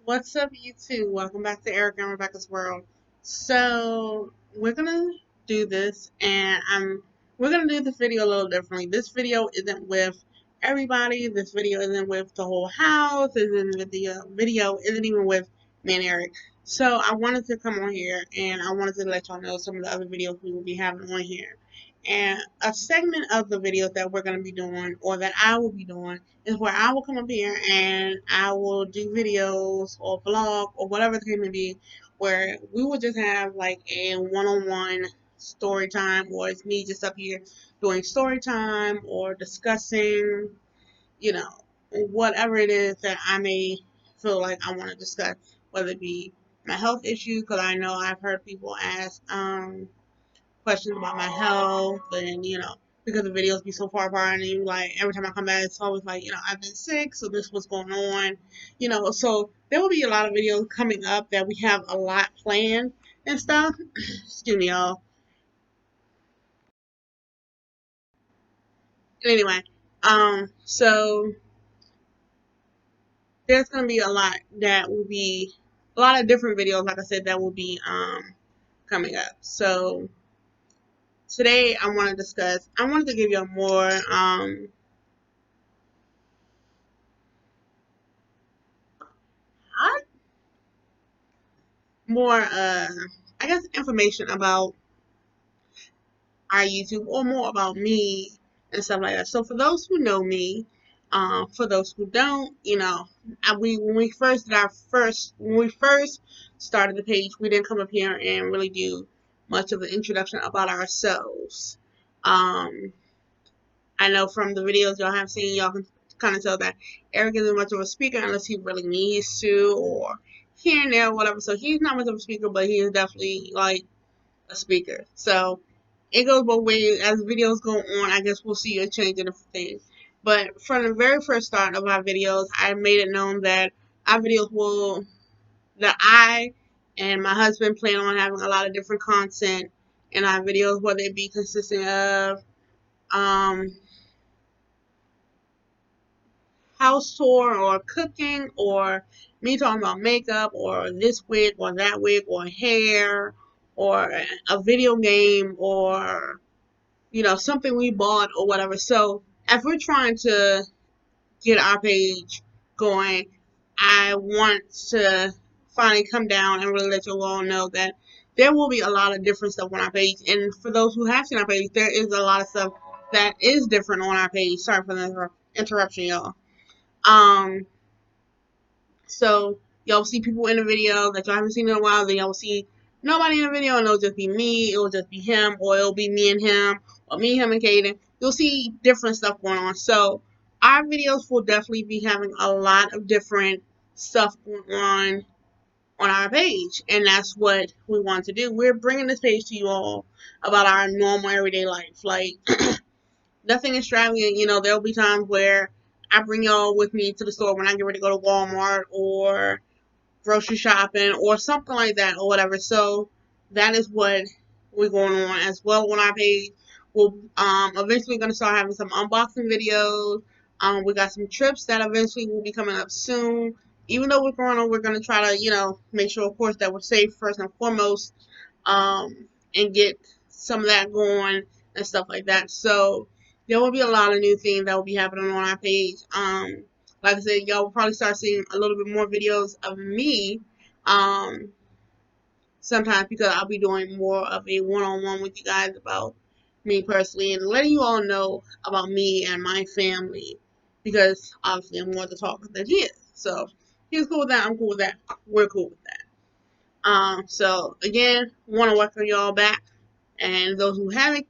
What's up, YouTube? Welcome back to Eric and Rebecca's World. So we're gonna do this, and we're gonna do this video a little differently. This video isn't with everybody. This video isn't with the whole house. Isn't with the video isn't even with me and Eric. So I wanted to come on here, and I wanted to let y'all know some of the other videos we will be having on here. And a segment of the videos that we're gonna be doing, or that I will be doing, is where I will come up here and I will do videos or vlog or whatever the case may be, where we will just have like a one-on-one story time, or it's me just up here doing story time or discussing, you know, whatever it is that I may feel like I want to discuss, whether it be my health issues, because I know I've heard people ask questions about my health, and because the videos be so far apart, and you like every time I come back it's always like, I've been sick, so this was going on, so there will be a lot of videos coming up that we have a lot planned and stuff. Excuse me, y'all. Anyway, so there's gonna be a lot of different videos, like I said, that will be coming up. So today I wanted to give you a more I guess information about our YouTube, or more about me and stuff like that. So for those who know me, for those who don't, when we first started the page, we didn't come up here and really do much of an introduction about ourselves. Um, I know from the videos y'all have seen, y'all can kind of tell that Eric isn't much of a speaker unless he really needs to, or here and there, whatever. So he's not much of a speaker, but he is definitely like a speaker. So it goes both ways. As videos go on, I guess we'll see a change in the things. But from the very first start of our videos, I made it known that our videos that I and my husband plan on having a lot of different content in our videos, whether it be consisting of um, house tour or cooking, or me talking about makeup, or this wig or that wig, or hair, or a video game, or something we bought or whatever. So if we're trying to get our page going, I want to finally come down and really let you all know that there will be a lot of different stuff on our page. And for those who have seen our page, there is a lot of stuff that is different on our page. Sorry for the interruption, y'all. Um, so y'all see people in the video that y'all haven't seen in a while, then y'all will see nobody in the video, and it'll just be me, it'll just be him, or it'll be me and him, or me, him, and Kaden. You'll see different stuff going on. So our videos will definitely be having a lot of different stuff going on our page, and that's what we want to do. We're bringing this page to you all about our normal everyday life, like nothing extravagant. There'll be times where I bring y'all with me to the store when I get ready to go to Walmart, or grocery shopping, or something like that, or whatever. So that is what we're going on as well on our page. We'll eventually going to start having some unboxing videos. We got some trips that eventually will be coming up soon. Even though we're going on, we're going to try to make sure, of course, that we're safe first and foremost, and get some of that going and stuff like that. So there will be a lot of new things that will be happening on our page. Like I said, y'all will probably start seeing a little bit more videos of me um, sometimes, because I'll be doing more of a one-on-one with you guys about me personally, and letting you all know about me and my family, because obviously I'm more the talker than he is. So he's cool with that. I'm cool with that. We're cool with that. So again, want to welcome y'all back, and those who haven't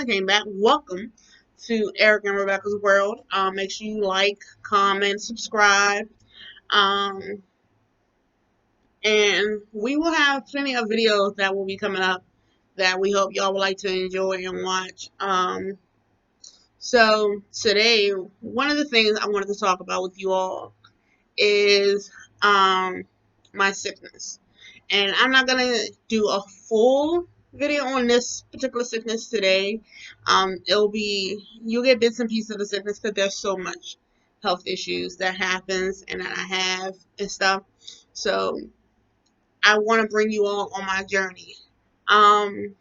came back, welcome to Eric and Rebecca's World. Make sure you like, comment, subscribe. Um, and we will have plenty of videos that will be coming up that we hope y'all would like to enjoy and watch. So today, one of the things I wanted to talk about with you all is my sickness. And I'm not gonna do a full video on this particular sickness today. You'll get bits and pieces of the sickness because there's so much health issues that happens and that I have and stuff. So I want to bring you all on my journey. Um,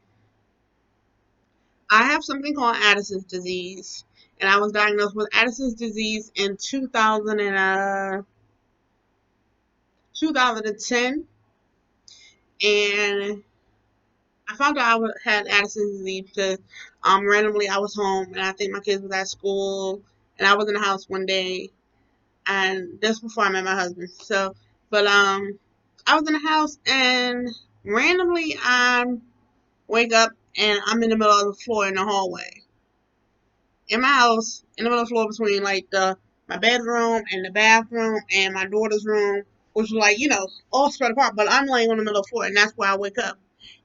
I have something called Addison's disease, and I was diagnosed with Addison's disease in 2010, and I found out I had Addison's disease because randomly I was home, and I think my kids was at school, and I was in the house one day, and that's before I met my husband. So, but I was in the house, and randomly I wake up, and I'm in the middle of the floor in the hallway in my house, in the middle of the floor between like the my bedroom and the bathroom and my daughter's room, which was like, all spread apart. But I'm laying on the middle of the floor, and that's where I wake up.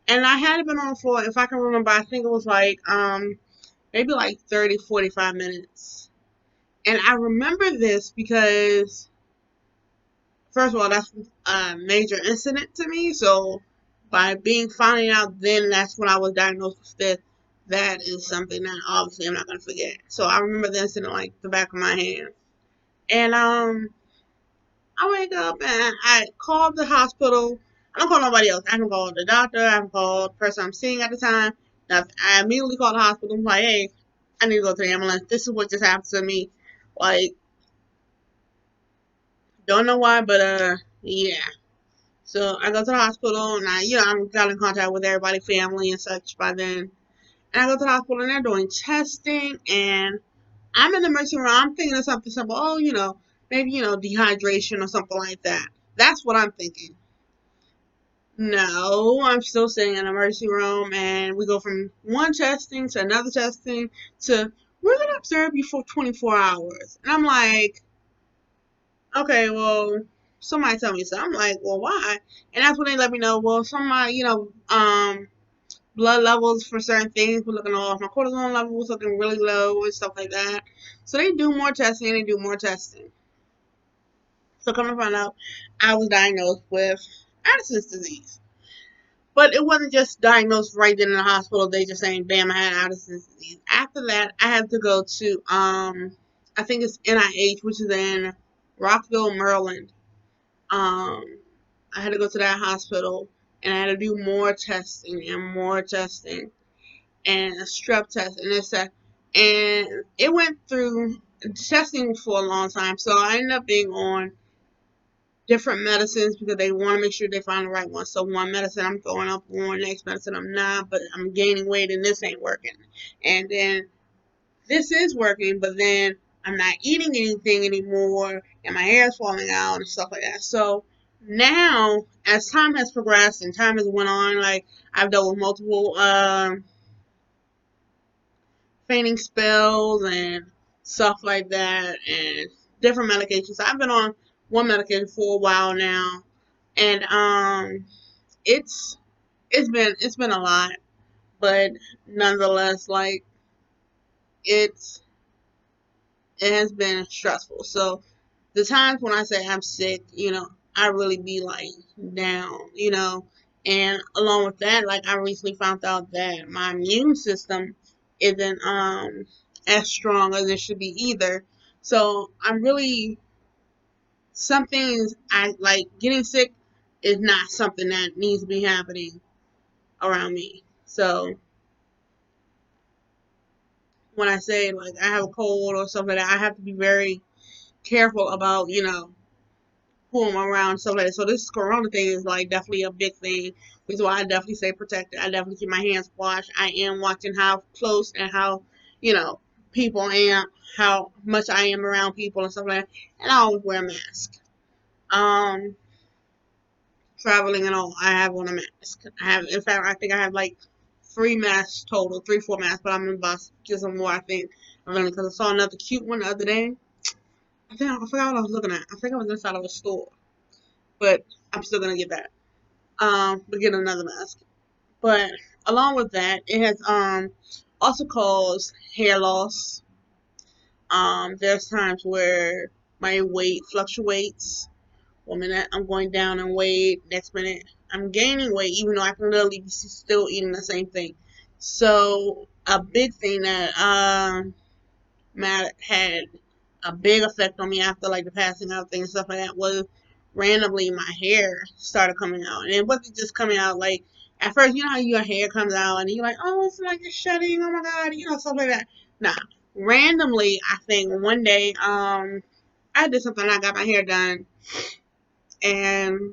And I hadn't been on the floor, if I can remember, I think it was like maybe like 30, 45 minutes. And I remember this because first of all, that's a major incident to me. So by finding out then that's when I was diagnosed with this, that is something that obviously I'm not gonna forget. So I remember the incident like the back of my hand. And I wake up and I called the hospital. I don't call nobody else. I haven't called the doctor, I haven't called the person I'm seeing at the time. Now, I immediately called the hospital. I'm like, hey, I need to go to the ambulance. This is what just happened to me. Like, don't know why, but yeah. So I go to the hospital and I'm got in contact with everybody, family and such by then. And I go to the hospital and they're doing testing and I'm in the emergency room. I'm thinking of something simple. Oh, maybe, dehydration or something like that. That's what I'm thinking. No, I'm still sitting in the emergency room and we go from one testing to another testing to we're going to observe you for 24 hours. And I'm like, okay, well, somebody tell me so. I'm like, well, why? And that's when they let me know, well, somebody, blood levels for certain things were looking off. My cortisone level was looking really low and stuff like that. So they do more testing and they do more testing. So come to find out, I was diagnosed with Addison's disease. But it wasn't just diagnosed right then in the hospital. They just saying, bam, I had Addison's disease. After that, I had to go to, I think it's NIH, which is in Rockville, Maryland. Um, I had to go to that hospital and I had to do more testing and more testing and a strep test and this that. And it went through testing for a long time. So I ended up being on different medicines because they want to make sure they find the right one. So one medicine I'm throwing up on, next medicine I'm not, but I'm gaining weight and this ain't working. And then this is working, but then I'm not eating anything anymore and my hair is falling out and stuff like that. So now, as time has progressed and time has went on, like I've dealt with multiple fainting spells and stuff like that and different medications. I've been on one medication for a while now, and it's it's been a lot, but nonetheless, like it's it has been stressful. So the times when I say I'm sick, I really be like down, and along with that, like I recently found out that my immune system isn't as strong as it should be either. So I'm really some things I like getting sick is not something that needs to be happening around me. So when I say like I have a cold or something like that, I have to be very careful about, who I'm around, stuff like that. So this corona thing is like definitely a big thing. Which is why I definitely stay protected. I definitely keep my hands washed. I am watching how close and how, you know, people am, how much I am around people and stuff like that. And I always wear a mask. Um, Traveling and all, I have on a mask. In fact, I think I have like 3 masks total, 3, 4 masks, but I'm about to get some more, I think. Because I saw another cute one the other day. I forgot what I was looking at. I think I was inside of a store. But I'm still gonna get that. But get another mask. But along with that, it has also caused hair loss. There's times where my weight fluctuates. One minute I'm going down in weight, next minute I'm gaining weight, even though I can literally be still eating the same thing. So a big thing that Matt had a big effect on me after like the passing out thing and stuff like that was randomly my hair started coming out. And it wasn't just coming out like at first, you know how your hair comes out and you're like, oh, it's like it's shedding, oh my god, stuff like that. Nah. Randomly, I think one day, I did something, I got my hair done and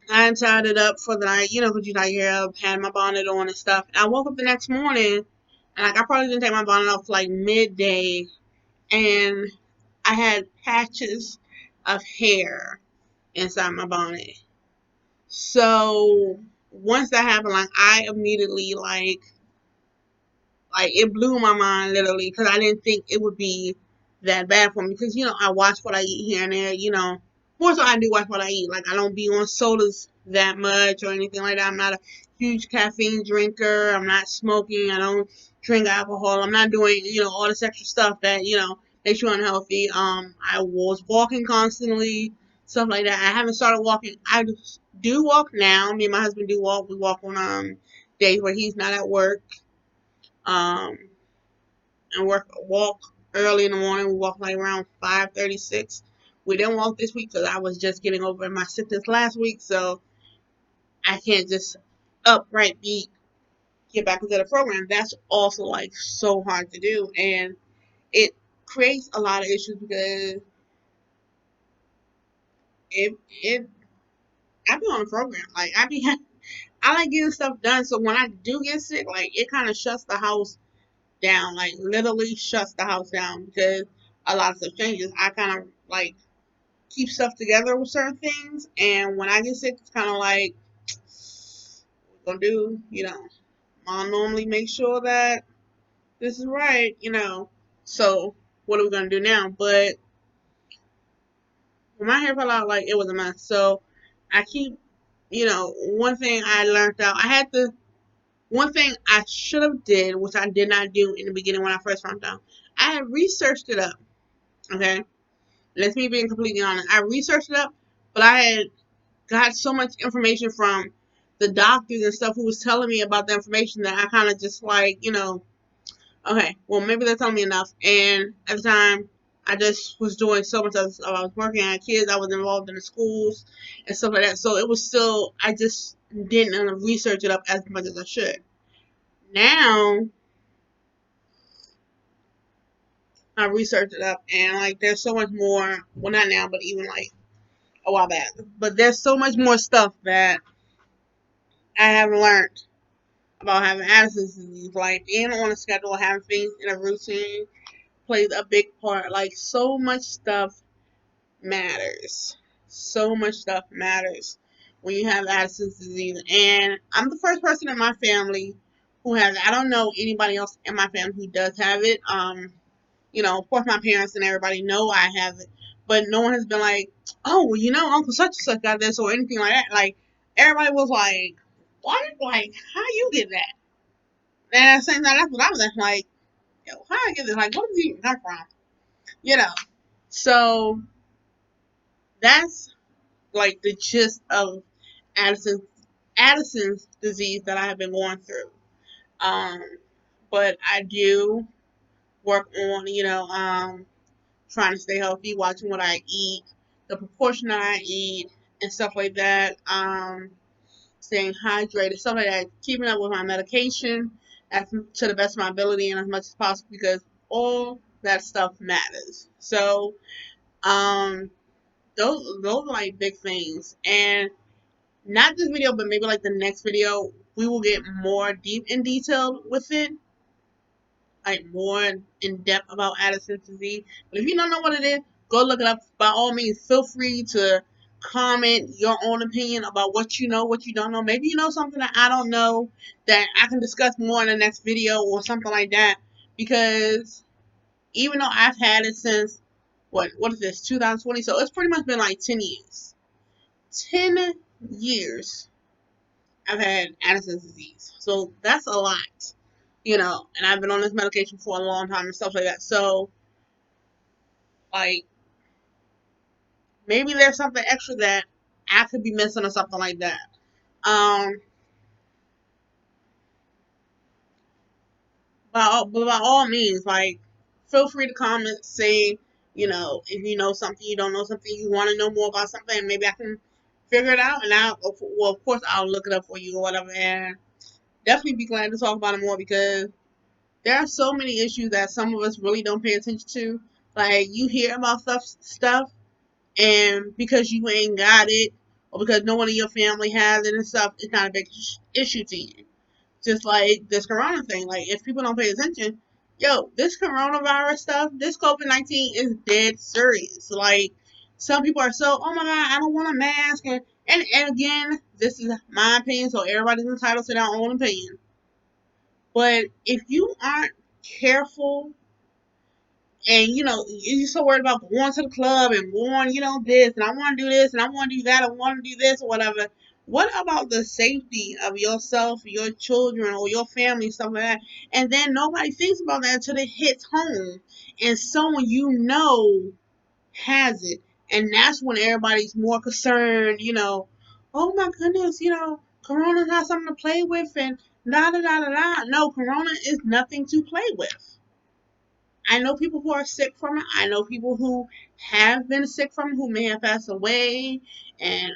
I tied it up for the night, because you tie your hair up, had my bonnet on and stuff. And I woke up the next morning and like I probably didn't take my bonnet off like midday and I had patches of hair inside my bonnet. So once that happened, like I immediately like it blew my mind literally because I didn't think it would be that bad for me because I watch what I eat here and there. More so I do watch what I eat. Like I don't be on sodas that much or anything like that. I'm not a huge caffeine drinker. I'm not smoking. I don't drink alcohol. I'm not doing all this extra stuff that makes you unhealthy. I was walking constantly, stuff like that. I haven't started walking. I do walk now. Me and my husband do walk. We walk on days where he's not at work. Um, and walk early in the morning. We walk like around 5:36. We didn't walk this week because I was just getting over my sickness last week, so I can't just upright beat get back into the program. That's also like so hard to do, and it creates a lot of issues because it I be on the program like I like getting stuff done. So when I do get sick, like it kind of shuts the house down, like literally shuts the house down because a lot of stuff changes. I kind of like keep stuff together with certain things, and when I get sick, it's kind of like we're gonna do. Mom normally makes sure that this is right. So what are we gonna do now? But when my hair fell out, like it was a mess. So I keep, one thing I learned out. I had to. One thing I should have did, which I did not do in the beginning when I first found out. I had researched it up. Okay, let's me being completely honest. I researched it up, but I had got so much information from the doctors and stuff who was telling me about the information that I kind of just like, okay, well, maybe they're telling me enough. And at the time, I just was doing so much other stuff. I was working on kids, I was involved in the schools and stuff like that. So it was still, I just didn't research it up as much as I should. Now, I researched it up, and like, there's so much more. Well, not now, but even like a while back. But there's so much more stuff that I haven't learned about having Addison disease. Like being on a schedule, having things in a routine plays a big part. Like so much stuff matters. So much stuff matters when you have Addison disease. And I'm the first person in my family who has it. I don't know anybody else in my family who does have it. Of course my parents and everybody know I have it. But no one has been like, oh, well, Uncle such and such got this or anything like that. Like everybody was like, what? Like, how you get that? And at the same time, that's what I was like, yo, how I get this? Like, what does it even come from? You know. So that's like the gist of Addison's Addison's disease that I have been going through. Um, but I do work on, trying to stay healthy, watching what I eat, the proportion that I eat, and stuff like that. Staying hydrated, stuff like that, keeping up with my medication to the best of my ability and as much as possible because all that stuff matters. So, those are like big things, and not this video, but maybe like the next video, we will get more deep in detail with it, like more in depth about Addison's disease. But if you don't know what it is, go look it up. By all means, feel free to comment your own opinion about what you know, what you don't know. Maybe you know something that I don't know that I can discuss more in the next video or something like that. Because even though I've had it since what is this 2020, so it's pretty much been like 10 years. 10 years I've had Addison's disease, so that's a lot. And I've been on this medication for a long time and stuff like that. So, like, maybe there's something extra that I could be missing or something like that. Um, by all means, like, feel free to comment, say if you know something, you don't know something, you want to know more about something, maybe I can figure it out, and well, of course, I'll look it up for you or whatever, and definitely be glad to talk about it more because there are so many issues that some of us really don't pay attention to. Like you hear about stuff, and because you ain't got it, or because no one in your family has it and stuff, it's not a big issue to you. Just like this corona thing. Like if people don't pay attention, yo, this coronavirus stuff, this COVID-19 is dead serious. Like some people are so, oh my god, I don't want a mask, and again, this is my opinion, so everybody's entitled to their own opinion. But if you aren't careful and you're so worried about going to the club and going, this, and I want to do this, and I want to do that, I want to do this, or whatever. What about the safety of yourself, your children, or your family, stuff like that? And then nobody thinks about that until it hits home, and someone has it, and that's when everybody's more concerned. Oh my goodness, Corona's not something to play with, and da da da da da. No, Corona is nothing to play with. I know people who are sick from it. I know people who have been sick from it, who may have passed away, and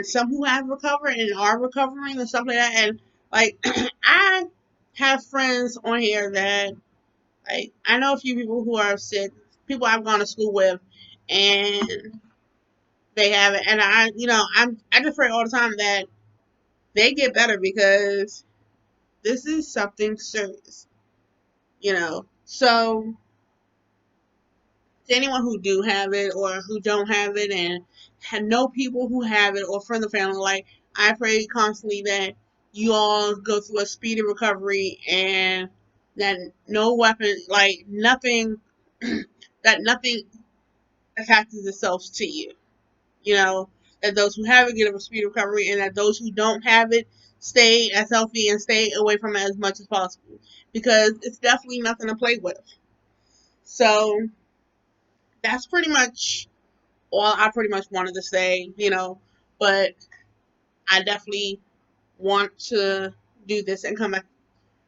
some who have recovered and are recovering and stuff like that. And like, I have friends on here that like I know a few people who are sick, people I've gone to school with, and they have it. And I just pray all the time that they get better because this is something serious. So to anyone who do have it or who don't have it and know people who have it or friends or family, like I pray constantly that you all go through a speedy recovery and that no weapon, like nothing, that nothing attaches itself to you. You know, that those who have it get a speedy recovery and that those who don't have it stay as healthy and stay away from it as much as possible because it's definitely nothing to play with. So that's pretty much all I pretty much wanted to say, but I definitely want to do this and come back,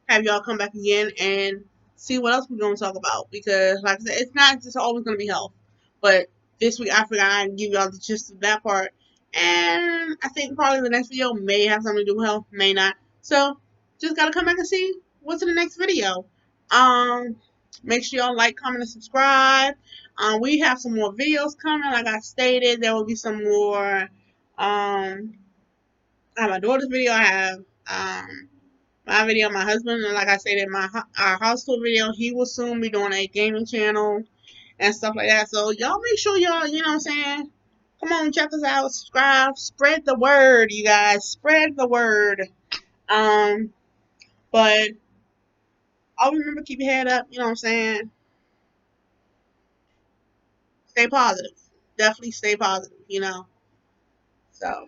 have y'all come back again and see what else we're going to talk about because, like I said, it's not just always going to be health, but this week I forgot I'd give y'all the gist of that part, and I think probably the next video may have something to do with health, may not. So just gotta come back and see what's in the next video. Um, Make sure y'all like, comment, and subscribe. We have some more videos coming. Like I stated, there will be some more. I have my daughter's video. I have my video, my husband, and like I stated, our house tour video. He will soon be doing a gaming channel and stuff like that. So y'all make sure y'all, you know what I'm saying? Come on, check us out, subscribe, spread the word, you guys. Spread the word. Um, but always remember keep your head up, you know what I'm saying? Stay positive. Definitely stay positive. So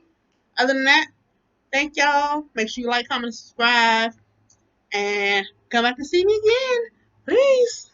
other than that, thank y'all. Make sure you like, comment, subscribe, and come back and see me again. Peace.